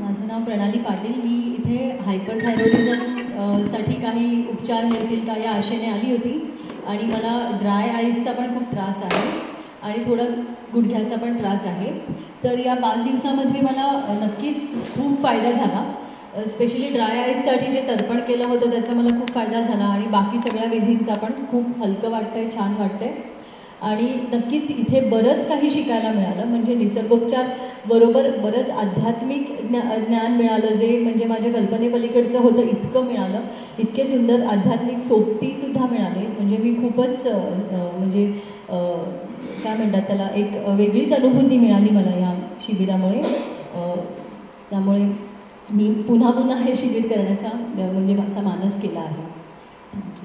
माझं नाव प्रणाली पाटील. मी इथे हायपरथायरॉइडिझम साठी काही उपचार मिळतील का या आशेने आली होती आणि मला ड्राय आईसचा पण खूप त्रास आहे आणि थोडा गुडघ्याचा पण त्रास आहे. तर या 5 दिवसामध्ये मला नक्कीच खूप फायदा झाला. स्पेशली ड्राय आईससाठी जे तर्पण केलं होतं त्याचा मला खूप फायदा झाला आणि बाकी सगळ्या विधींचा पण खूप हलकं वाटतं आहे, छान वाटतं आहे. आणि नक्कीच इथे बरंच काही शिकायला मिळालं. म्हणजे निसर्गोपचार बरोबर बरंच आध्यात्मिक ज्ञान मिळालं, जे म्हणजे माझ्या कल्पनेपलीकडचं होतं इतकं मिळालं. इतके सुंदर आध्यात्मिक सोबतीसुद्धा मिळाले. म्हणजे मी खूपच म्हणजे काय म्हणतात त्याला, एक वेगळीच अनुभूती मिळाली मला या शिबिरामुळे. त्यामुळे मी पुन्हा पुन्हा हे शिबिर करण्याचा म्हणजे माझा मानस केला आहे. थँक्यू.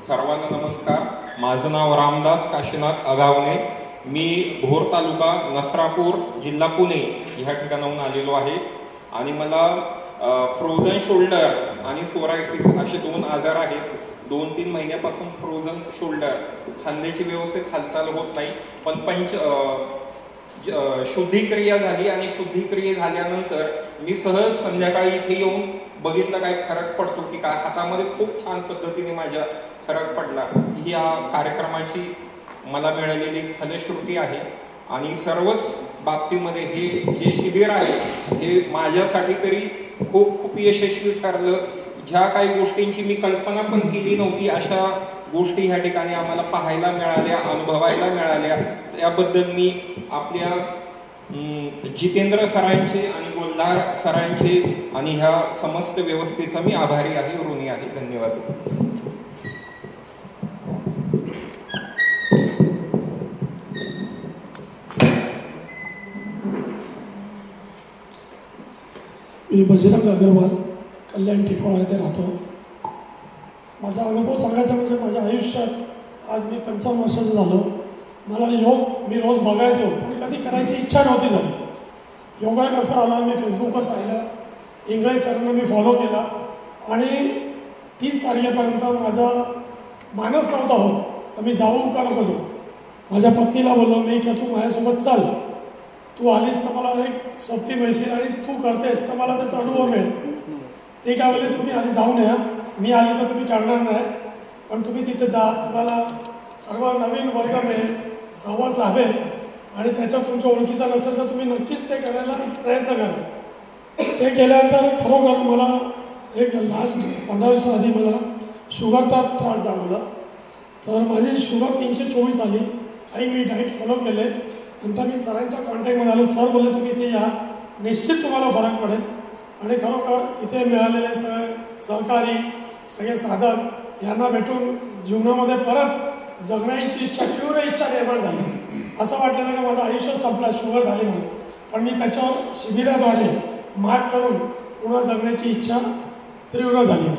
सर्वांना नमस्कार. माझं नाव रामदास काशीनाथ अगावणे. मी भोर तालुका नसरापूर जिल्हा पुणे ह्या ठिकाणाहून आलेलो आहे आणि मला फ्रोझन शोल्डर आणि सोरायसिस असे 2 आजार आहेत. 2-3 महिन्यापासून फ्रोझन शोल्डर, खांद्याची व्यवस्थित हालचाल होत नाही. पण शुद्धिक्रिया झाली आणि शुद्धिक्रिया झाल्यानंतर मी सहज संध्याकाळी इथे येऊन बघितलं काय फरक पडतो की काय. हातामध्ये खूप छान पद्धतीने माझ्या फरक पडला. ही या कार्यक्रमाची मला मिळालेली फलश्रुती आहे आणि सर्वच बाबतीमध्ये हे जे शिबिर आहे हे माझ्यासाठी तरी खूप खूप यशस्वी ठरलं. ज्या काही गोष्टींची मी कल्पना पण केली नव्हती अशा गोष्टी ह्या ठिकाणी आम्हाला पाहायला मिळाल्या, अनुभवायला मिळाल्या. त्याबद्दल मी आपल्या जितेंद्र सरांचे आणि गोलदार सरांचे आणि ह्या समस्त व्यवस्थेचा मी आभारी आहे, ऋणी आहे. धन्यवाद. मी बजरंग अग्रवाल, कल्याण टिपवाळा येथे राहतो. माझा अनुभव सांगायचा म्हणजे माझ्या आयुष्यात आज मी 55 वर्षाचं झालो. मला योग मी रोज बघायचो पण कधी करायची इच्छा नव्हती झाली. योगा कसा आला मी फेसबुकवर पाहिलं, इंगळे सरांना मी फॉलो केला आणि 30 तारखेपर्यंत माझा मानस नव्हता होत तर मी जाऊ का नको जाऊ. माझ्या पत्नीला बोललो मी की तू माझ्यासोबत चाल, तू आलीस तर मला एक सोबती मिळशील आणि तू करतेस तर मला त्याचा अनुभव मिळेल. ते काय बोलले तुम्ही आधी जाऊन या, मी आले तर तुम्ही करणार नाही पण तुम्ही तिथे जा, तुम्हाला सर्व नवीन वर्ग मिळेल, सहवास लाभेल आणि त्याच्यात तुमच्या ओळखीचा नसेल तर तुम्ही नक्कीच ते करायला प्रयत्न करा. ते केल्यानंतर खरोखर मला एक लास्ट 15 दिवसाआधी मला शुगरचा त्रास जाणवला. तर माझी शुगर 324 आली. काही मी डाईट फॉलो केले. नंतर मी सरांच्या कॉन्टॅक्टमध्ये आलो. सर बोलले तुम्ही इथे या, निश्चित तुम्हाला फरक पडेल. आणि खरोखर इथे मिळालेले सगळे सहकारी, सगळे साधक यांना भेटून जीवनामध्ये परत जगण्याची इच्छा, तीव्र इच्छा निर्माण झाली. असं वाटलं की माझं आयुष्य संपलं शुगर झाली म्हणून, पण मी त्याच्यावर शिबिराद्वारे मात करून पुन्हा जगण्याची इच्छा तीव्र झाली.